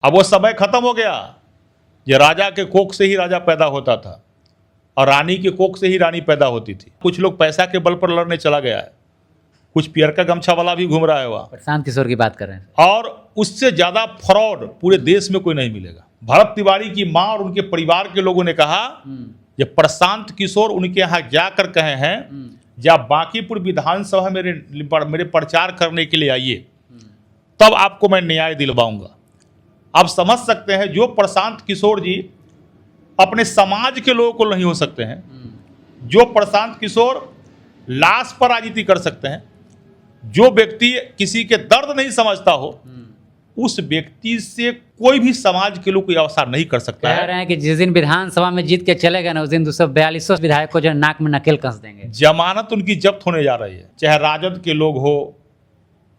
अब वो समय खत्म हो गया। ये राजा के कोख से ही राजा पैदा होता था और रानी के कोख से ही रानी पैदा होती थी। कुछ लोग पैसा के बल पर लड़ने चला गया है, कुछ पियर का गमछा वाला भी घूम रहा है वहाँ। प्रशांत किशोर की बात कर रहे हैं। और उससे ज्यादा फ्रॉड पूरे देश में कोई नहीं मिलेगा। भरत तिवारी की माँ और उनके परिवार के लोगों ने कहा ये प्रशांत किशोर उनके यहाँ जाकर कहे हैं जब बांकीपुर विधानसभा मेरे प्रचार करने के लिए आइए, तब आपको मैं न्याय दिलवाऊंगा। आप समझ सकते हैं जो प्रशांत किशोर जी अपने समाज के लोगों को नहीं हो सकते हैं, जो प्रशांत किशोर लाश पर राजनीति कर सकते हैं, जो व्यक्ति किसी के दर्द नहीं समझता हो, उस व्यक्ति से कोई भी समाज के लोग कोई अवसर नहीं कर सकता है। कह रहे हैं कि जिस दिन विधानसभा में जीत के चले गए ना, उस दिन 242 विधायक को जो नाक में नकेल कस देंगे। जमानत उनकी जब्त होने जा रही है, चाहे राजद के लोग हो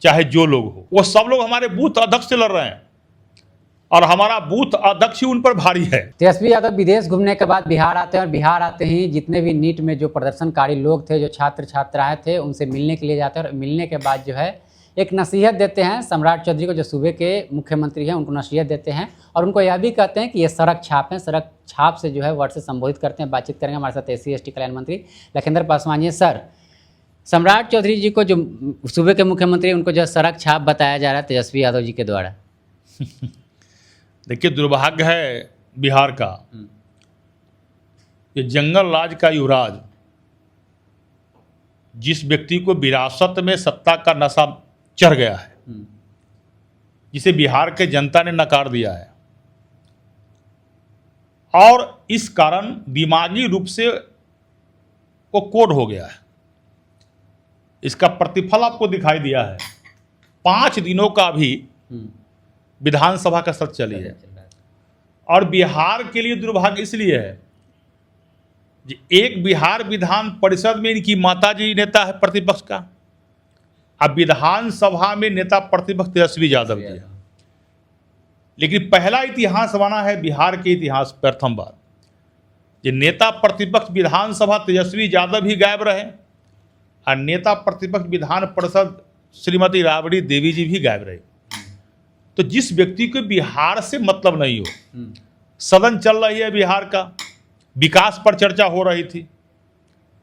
चाहे जो लोग हो, वो सब लोग हमारे बूथ अध्यक्ष से लड़ रहे हैं और हमारा बूथ अध्यक्ष ही उन पर भारी है। तेजस्वी यादव विदेश घूमने के बाद बिहार आते हैं और बिहार आते ही जितने भी नीट में जो प्रदर्शनकारी लोग थे, जो छात्र छात्राएं थे, उनसे मिलने के लिए जाते हैं और मिलने के बाद जो है एक नसीहत देते हैं सम्राट चौधरी को, जो सूबे के मुख्यमंत्री हैं, उनको नसीहत देते हैं और उनको यह भी कहते हैं कि ये सड़क छाप हैं। सड़क छाप से जो है वर्ड से संबोधित करते हैं। बातचीत करेंगे हमारे साथ SC/ST कल्याण मंत्री लखिंदर पासवान जी। सर, सम्राट चौधरी जी को जो सूबे के मुख्यमंत्री, उनको जो सड़क छाप बताया जा रहा है तेजस्वी यादव जी के द्वारा। देखिए, दुर्भाग्य है बिहार का, ये जंगल राज का युवराज जिस व्यक्ति को विरासत में सत्ता का नशा चढ़ गया है, जिसे बिहार के जनता ने नकार दिया है और इस कारण दिमागी रूप से वो कोड हो गया है, इसका प्रतिफल आपको दिखाई दिया है। 5 दिनों का भी विधानसभा का सत्र चली है और बिहार के लिए दुर्भाग्य इसलिए है कि एक बिहार विधान परिषद में इनकी माताजी नेता है प्रतिपक्ष का, अब विधानसभा में नेता प्रतिपक्ष तेजस्वी यादव जी है। लेकिन पहला इतिहास बना है बिहार के इतिहास, प्रथम बार ये नेता प्रतिपक्ष विधानसभा तेजस्वी यादव ही गायब रहे और नेता प्रतिपक्ष विधान परिषद श्रीमती राबड़ी देवी जी भी गायब रहे। तो जिस व्यक्ति को बिहार से मतलब नहीं हो, सदन चल रही है बिहार का, विकास पर चर्चा हो रही थी,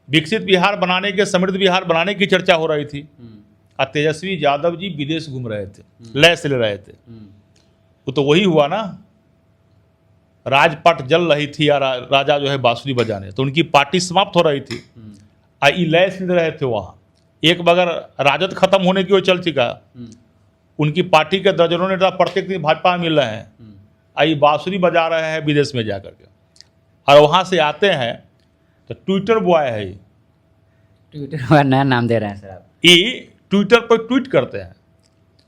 विकसित बिहार बनाने के, समृद्ध बिहार बनाने की चर्चा हो रही थी और तेजस्वी यादव जी विदेश घूम रहे थे, लय से ले रहे थे। वो तो वही हुआ ना, राजपट जल रही थी या राजा जो है बांसुरी बजाने, तो उनकी पार्टी समाप्त हो रही थी और लय से ले रहे थे वहाँ। एक बगैर राजद खत्म होने की वो चल चुका, उनकी पार्टी के दर्जनों नेता प्रत्येक दिन भाजपा में मिल रहे हैं, आई बांसुरी बजा रहे हैं विदेश में जाकर के, और वहाँ से आते हैं तो ट्विटर बॉय है, ट्विटर पर नया नाम दे रहे हैं सर आप। ये ट्विटर पर ट्वीट करते हैं।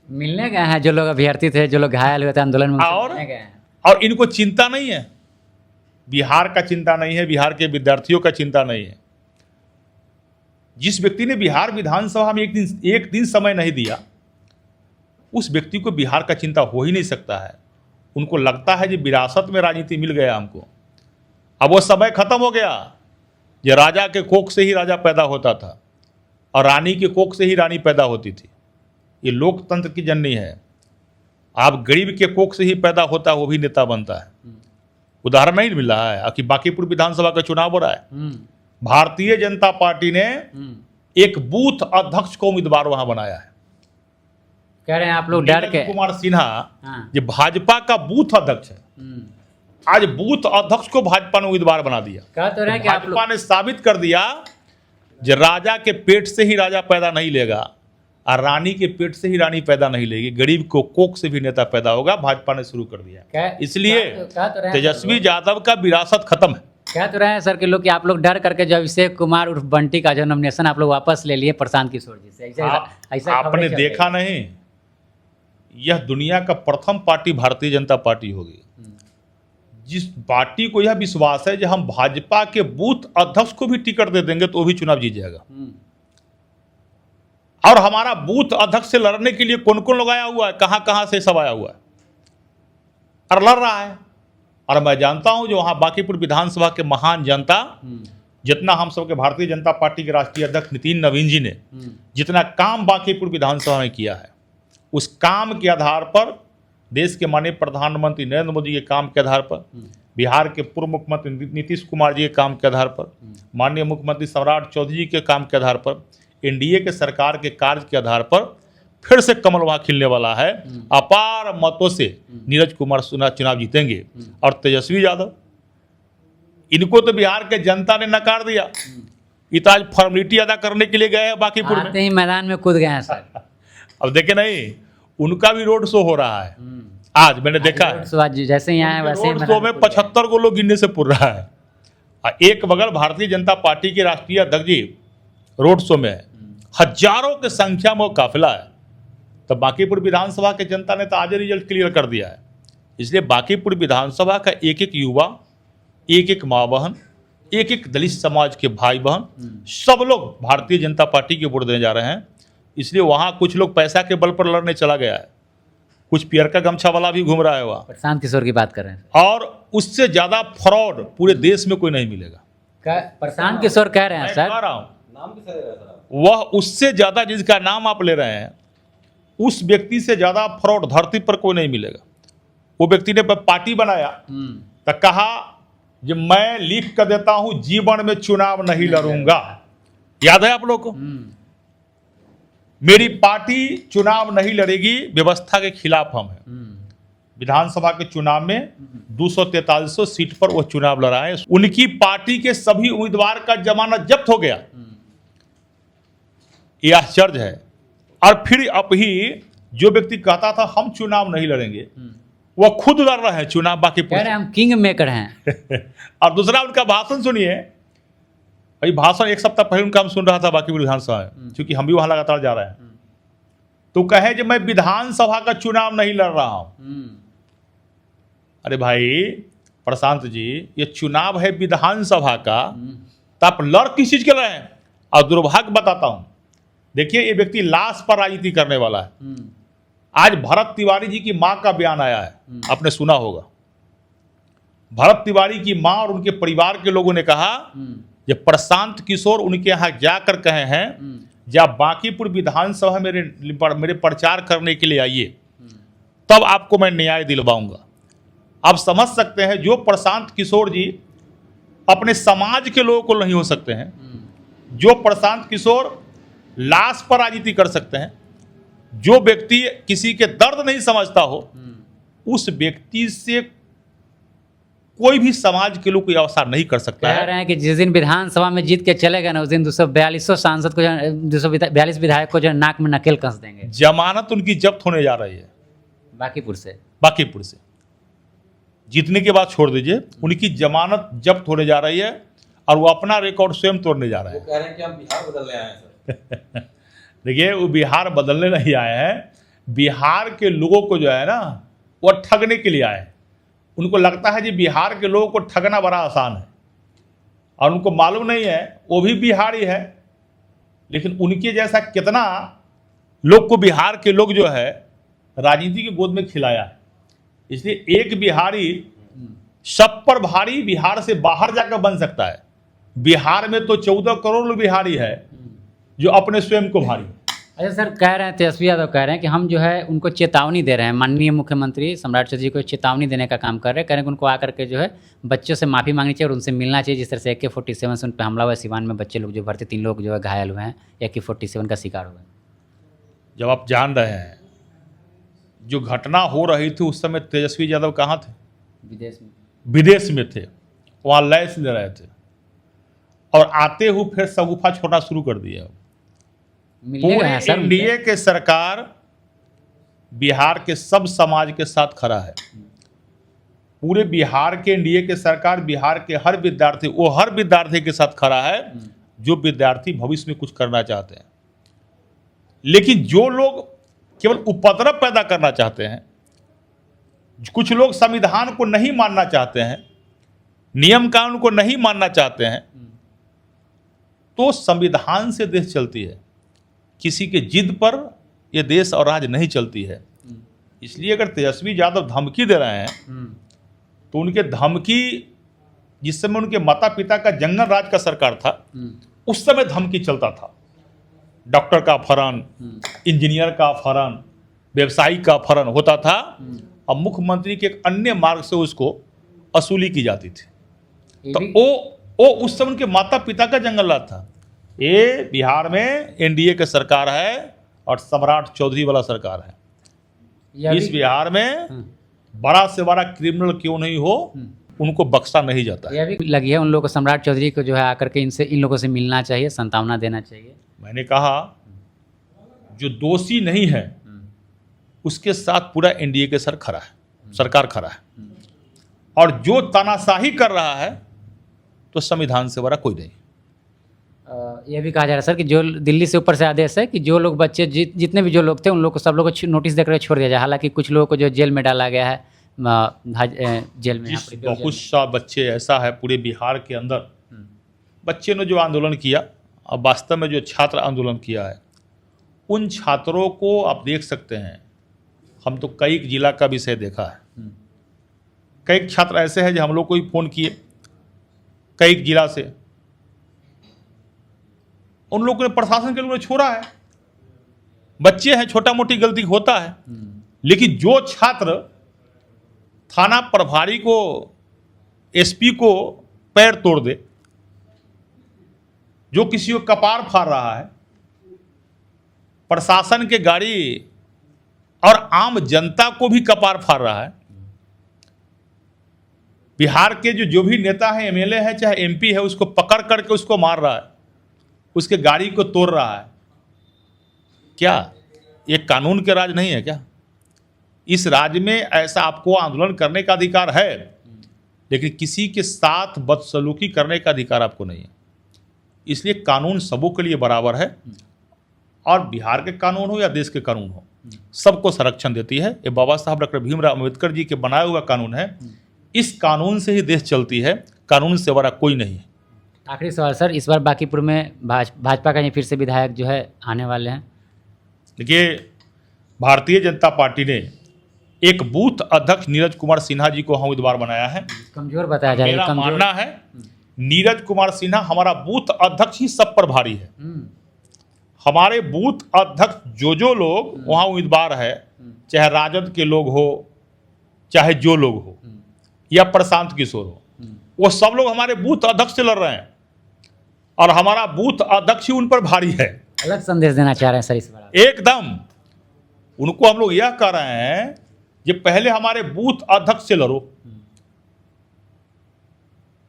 मिलने गए हैं जो लोग अभ्यर्थी थे, जो लोग घायल हुए थे आंदोलन में, मिलने गए हैं। और इनको चिंता नहीं है, बिहार का चिंता नहीं है, बिहार के विद्यार्थियों का चिंता नहीं है। जिस व्यक्ति ने बिहार विधानसभा में एक दिन समय नहीं दिया, उस व्यक्ति को बिहार का चिंता हो ही नहीं सकता है। उनको लगता है कि विरासत में राजनीति मिल गया हमको। अब वो समय खत्म हो गया। ये राजा के कोख से ही राजा पैदा होता था और रानी के कोख से ही रानी पैदा होती थी। ये लोकतंत्र की जननी है। आप गरीब के कोख से ही पैदा होता है, वो भी नेता बनता है। उदाहरण नहीं मिल रहा है कि बांकीपुर विधानसभा का चुनाव हो रहा है, भारतीय जनता पार्टी ने एक बूथ अध्यक्ष को उम्मीदवार वहां बनाया है। कह रहे हैं आप लोग डर के, कुमार सिन्हा जो भाजपा का बूथ अध्यक्ष है, आज बूथ अध्यक्ष को भाजपा ने उम्मीदवार बना दिया। कह तो रहे हैं कि भाजपा ने साबित कर दिया कि राजा के पेट से ही राजा पैदा नहीं लेगा और रानी के पेट से ही रानी पैदा नहीं लेगी, गरीब को कोख से भी नेता पैदा होगा। भाजपा ने शुरू कर दिया, इसलिए तेजस्वी यादव का विरासत खत्म है। कह तो रहे हैं सर के लोग कि आप लोग डर करके जो अभिषेक कुमार उर्फ बंटी का जो नॉमिनेशन आप लोग वापस ले लिए प्रशांत किशोर जी से, ऐसा आपने देखा नहीं, यह दुनिया का प्रथम पार्टी भारतीय जनता पार्टी होगी जिस पार्टी को यह विश्वास है कि हम भाजपा के बूथ अध्यक्ष को भी टिकट दे देंगे तो भी चुनाव जीत जाएगा। और हमारा बूथ अध्यक्ष से लड़ने के लिए कौन कौन लोग आया हुआ है, कहां कहां से सब आया हुआ है और लड़ रहा है। और मैं जानता हूं जो वहां बांकीपुर विधानसभा के महान जनता, जितना हम सबके भारतीय जनता पार्टी के राष्ट्रीय अध्यक्ष नितिन नवीन जी ने जितना काम बांकीपुर विधानसभा में किया है, उस काम के आधार पर देश के माननीय प्रधानमंत्री नरेंद्र मोदी के काम के आधार पर, बिहार के पूर्व मुख्यमंत्री नीतीश कुमार जी के काम के आधार पर, माननीय मुख्यमंत्री सम्राट चौधरी जी के काम के आधार पर, एनडीए के सरकार के कार्य के आधार पर फिर से कमल वहां खिलने वाला है। अपार मतों से नीरज कुमार चुनाव जीतेंगे और तेजस्वी यादव, इनको तो बिहार के जनता ने नकार दिया। ये तो आज फॉर्मेलिटी अदा करने के लिए गए हैं बांकीपुर में, आते ही मैदान में कूद गए हैं सर। अब देखे नहीं, उनका भी रोड शो हो रहा है। आज मैंने देखा है, जैसे ही आए वैसे ही रोड शो में 75 को लोग गिनने से पुर रहा है। और एक बगल भारतीय जनता पार्टी के राष्ट्रीय अध्यक्ष जी रोड शो में है, हजारों की संख्या में वो काफिला है। तो बांकीपुर विधानसभा के जनता ने तो आज रिजल्ट क्लियर कर दिया है। इसलिए बांकीपुर विधानसभा का एक एक युवा, एक एक माँ बहन, एक एक दलित समाज के भाई बहन, सब लोग भारतीय जनता पार्टी के वोट देने जा रहे हैं। इसलिए वहाँ कुछ लोग पैसा के बल पर लड़ने चला गया है, कुछ पियर का गमछा वाला भी घूम रहा है वहाँ। प्रशांत किशोर की बात कर रहे हैं, और उससे ज्यादा फ्रॉड पूरे देश में कोई नहीं मिलेगा। प्रशांत किशोर कह रहे हैं मैं सर। कह रहा हूं, वह उससे ज्यादा जिसका नाम आप ले रहे हैं, उस व्यक्ति से ज्यादा फ्रॉड धरती पर कोई नहीं मिलेगा। वो व्यक्ति ने पार्टी बनाया तो कहा कि मैं लिख कर देता हूं जीवन में चुनाव नहीं लड़ूंगा। याद है आप लोग को? मेरी पार्टी चुनाव नहीं लड़ेगी, व्यवस्था के खिलाफ हम हैं। विधानसभा के चुनाव में 243 सीट पर वो चुनाव लड़ाए। उनकी पार्टी के सभी उम्मीदवार का जमानत जब्त हो गया। यह आश्चर्य है। और फिर अब ही जो व्यक्ति कहता था हम चुनाव नहीं लड़ेंगे, वह खुद लड़ रहे हैं चुनाव बांकीपुर। कह रहे हैं हम किंग मेकर हैं। और दूसरा उनका भाषण सुनिए भाई, भाषण एक सप्ताह पहले उनका हम सुन रहा था बांकीपुर विधानसभा में, क्योंकि हम भी वहां लगातार जा रहे हैं। तो कहे कि मैं विधानसभा का चुनाव नहीं लड़ रहा हूं। अरे भाई प्रशांत जी, ये चुनाव है विधानसभा का, तो आप लड़ किस चीज के रहे हैं? और दुर्भाग्य बताता हूं, देखिए ये व्यक्ति लाश पर राजनीति करने वाला है। आज भरत तिवारी जी की मां का बयान आया है, आपने सुना होगा। भरत तिवारी की मां और उनके परिवार के लोगों ने कहा कि प्रशांत किशोर उनके यहाँ जाकर कहे हैं या बांकीपुर विधानसभा मेरे प्रचार करने के लिए आइए, तब आपको मैं न्याय दिलवाऊंगा। आप समझ सकते हैं, जो प्रशांत किशोर जी अपने समाज के लोगों को नहीं हो सकते हैं, जो प्रशांत किशोर लाश पर राजनीति कर सकते हैं, जो व्यक्ति किसी के दर्द नहीं समझता हो, उस व्यक्ति से कोई भी समाज के लोग कोई अवसर नहीं कर सकता है। कह रहे हैं कि जिस दिन विधानसभा में जीत के चले गए ना, उस दिन 242 सांसद को, 242 विधायक को जो नाक में नकेल कस देंगे। जमानत उनकी जब्त होने जा रही है बांकीपुर से। बांकीपुर से जीतने के बाद छोड़ दीजिए, उनकी जमानत जब्त होने जा रही है और वो अपना रिकॉर्ड स्वयं तोड़ने जा रहे हैं। वो कह रहे हैं कि हम बिहार बदलने आए हैं सर। देखिए, वो बिहार बदलने नहीं आए हैं, बिहार के लोगों को जो है ना वो ठगने के लिए आए हैं। उनको लगता है कि बिहार के लोगों को ठगना बड़ा आसान है, और उनको मालूम नहीं है वो भी बिहारी है, लेकिन उनके जैसा कितना लोग को बिहार के लोग जो है राजनीति की गोद में खिलाया है। इसलिए एक बिहारी सब पर भारी बिहार से बाहर जाकर बन सकता है। बिहार में तो 14 करोड़ लोग बिहारी है जो अपने स्वयं को भारी। अच्छा सर, कह रहे हैं तेजस्वी यादव कह रहे हैं कि हम जो है उनको चेतावनी दे रहे हैं, माननीय मुख्यमंत्री सम्राट चौधरी को चेतावनी देने का काम कर रहे हैं। कह रहे हैं कि उनको आकर के जो है बच्चों से माफ़ी मांगनी चाहिए और उनसे मिलना चाहिए। जिस तरह से AK-47 से उन पर हमला हुआ, सिवान में बच्चे लोग जो भर्ती 3 लोग जो है घायल हुए हैं, AK-47 का शिकार हुए। जब आप जान रहे हैं जो घटना हो रही थी उस समय तेजस्वी यादव कहाँ थे? विदेश में थे, वहाँ लैस ले रहे थे, और आते हुए फिर सगुफा छोड़ना शुरू कर दिया। पूरे एनडीए के सरकार बिहार के सब समाज के साथ खड़ा है। पूरे बिहार के एनडीए के सरकार बिहार के हर विद्यार्थी, वो हर विद्यार्थी के साथ खड़ा है जो विद्यार्थी भविष्य में कुछ करना चाहते हैं। लेकिन जो लोग केवल उपद्रव पैदा करना चाहते हैं, कुछ लोग संविधान को नहीं मानना चाहते हैं, नियम कानून को नहीं मानना चाहते हैं, तो संविधान से देश चलती है, किसी के जिद पर यह देश और राज्य नहीं चलती है। इसलिए अगर तेजस्वी यादव धमकी दे रहे हैं तो उनके धमकी, जिस समय उनके माता पिता का जंगल राज का सरकार था, उस समय धमकी चलता था। डॉक्टर का अपहरण, इंजीनियर का अपहरण, व्यवसायी का अपहरण होता था, और मुख्यमंत्री के एक अन्य मार्ग से उसको वसूली की जाती थी। ये तो भी- वो उस समय उनके माता पिता का जंगल राज था। ये बिहार में एनडीए की सरकार है और सम्राट चौधरी वाला सरकार है। यह इस भी- बिहार में बड़ा से बड़ा क्रिमिनल क्यों नहीं हो, उनको बख्शा नहीं जाता है। यह भी लगी है उन लोगों को, सम्राट चौधरी को जो है आकर के इन लोगों से मिलना चाहिए, सांत्वना देना चाहिए। मैंने कहा जो दोषी नहीं है उसके साथ पूरा एनडीए के सरकार खड़ा है, और जो तानाशाही कर रहा है तो संविधान से बड़ा कोई नहीं। यह भी कहा जा रहा है सर कि जो दिल्ली से ऊपर से आदेश है कि जो लोग बच्चे जितने भी जो लोग थे उन लोग को सब लोग को नोटिस देकर छोड़ दिया जाए। हालांकि कुछ लोगों को जो जेल में डाला गया है, जेल में यहाँ जिस पर बहुत सा बच्चे ऐसा है पूरे बिहार के अंदर, बच्चे ने जो आंदोलन किया और वास्तव में जो छात्र आंदोलन किया है, उन छात्रों को आप देख सकते हैं। हम तो कई जिला का विषय देखा है, कई छात्र ऐसे हैं जो हम लोग को ही फ़ोन किए कई जिला से, उन लोगों ने प्रशासन के लोगों ने छोड़ा है। बच्चे हैं, छोटा मोटी गलती होता है, लेकिन जो छात्र थाना प्रभारी को, एसपी को पैर तोड़ दे, जो किसी को कपार फाड़ रहा है, प्रशासन के गाड़ी और आम जनता को भी कपार फाड़ रहा है, बिहार के जो भी नेता है, एमएलए है चाहे एमपी है, उसको पकड़ करके उसको मार रहा है, उसके गाड़ी को तोड़ रहा है, क्या ये कानून के राज नहीं है क्या? इस राज्य में ऐसा आपको आंदोलन करने का अधिकार है, लेकिन किसी के साथ बदसलूकी करने का अधिकार आपको नहीं है। इसलिए कानून सबों के लिए बराबर है, और बिहार के कानून हो या देश के कानून हो, सबको संरक्षण देती है। ये बाबा साहब डॉक्टर भीमराव अम्बेडकर जी के बनाया हुआ कानून है। इस कानून से ही देश चलती है, कानून से बड़ा कोई नहीं है। आखिरी सवाल सर, इस बार बांकीपुर में भाजपा का ये फिर से विधायक जो है आने वाले हैं। देखिए, भारतीय जनता पार्टी ने एक बूथ अध्यक्ष नीरज कुमार सिन्हा जी को उम्मीदवार बनाया है। कमजोर बताया जा रहा है, मेरा कमजोर। मानना है नीरज कुमार सिन्हा हमारा बूथ अध्यक्ष ही सब पर भारी है। हमारे बूथ अध्यक्ष जो लोग वहाँ उम्मीदवार है, चाहे राजद के लोग हो, चाहे जो लोग हो, या प्रशांत किशोर हो, वो सब लोग हमारे बूथ अध्यक्ष से लड़ रहे हैं, और हमारा बूथ अध्यक्ष ही उन पर भारी है। अलग संदेश देना चाह रहे हैं सर इस बार? एकदम उनको हम लोग यह कह रहे हैं कि पहले हमारे बूथ अध्यक्ष से लड़ो,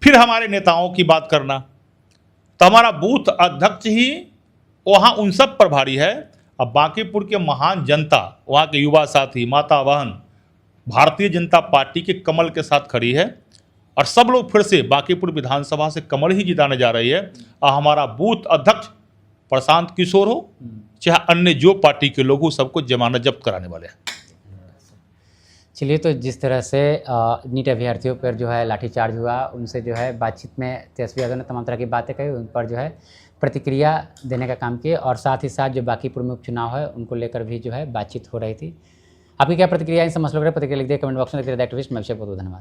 फिर हमारे नेताओं की बात करना। तो हमारा बूथ अध्यक्ष ही वहाँ उन सब पर भारी है। अब बांकीपुर के महान जनता, वहाँ के युवा साथी, माता बहन भारतीय जनता पार्टी के कमल के साथ खड़ी है, और सब लोग फिर से बांकीपुर विधानसभा से कमल ही जिताने जा रही है। और हमारा बूथ अध्यक्ष प्रशांत किशोर हो चाहे अन्य जो पार्टी के लोग हो, सबको जमानत जब्त कराने वाले हैं। चलिए, तो जिस तरह से नीट अभ्यर्थियों पर जो है लाठीचार्ज हुआ, उनसे जो है बातचीत में तेजस्वी यादव ने तमाम तरह की बातें कही, उन पर जो है प्रतिक्रिया देने का काम किया, और साथ ही साथ जो बांकीपुर में उपचुनाव है उनको लेकर भी जो है बातचीत हो रही थी। आपकी क्या प्रतिक्रिया इन सब मसलों पर? प्रतिक्रिया लिख दिए कमेंट बॉक्स में। एक्टिविस्ट मैं बहुत धन्यवाद।